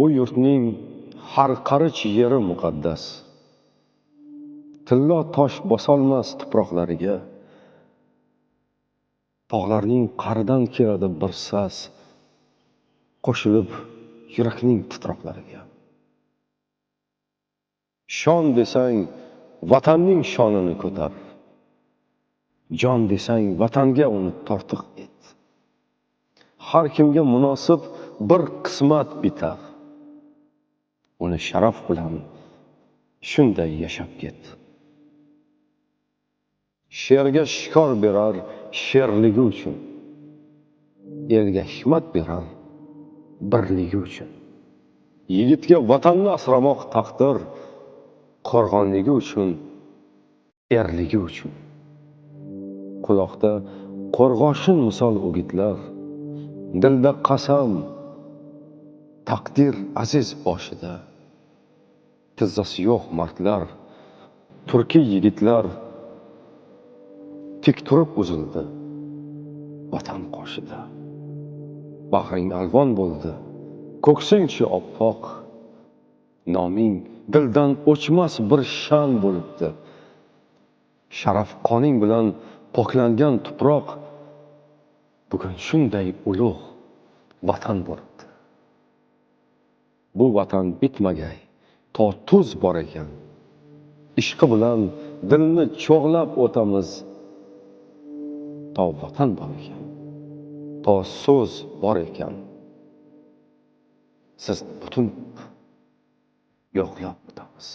Bu yurtning har qarich yeri muqaddas. Tillo tosh bosolmas tuproqlariga. Tog'larning qaridan keladi bir sas, qo'shilib yurakning titroqlariga. Shon desang, vatanning shonini ko'tar. Jon desang, vatanga uni tortiq et. Har kimga munosib bir qismat bitar. Uni sharaf bilan shunday yashab ket. Sherga shikor berar sherligi uchun. Elga hikmat berar birligi uchun. Yigitga vatanni asramoq taqdir, qo'rg'onligi uchun, erligi uchun. Quloqda qo'rg'oshin misol o'gitlar, dilda qasam, taqdir aziz boshida. Tizzasi yo'q mardlar, turki yigitlar tik turib uzildi vatan qoshida. Bag'ring alvon bo'ldi, ko'ksingchi oppoq, noming dildan o'chmas bir shan bo'libdi. Sharaf qoning bilan poklangan tuproq bugun shunday ulug' vatan bo'libdi. Bu vatan bitmagay, to tuz bor ekan. Ishqi bilan dilni cho'g'lab o'tamiz. To vatan bor ekan, to so'z bor ekan. Siz butun yo'qlab o'tamiz.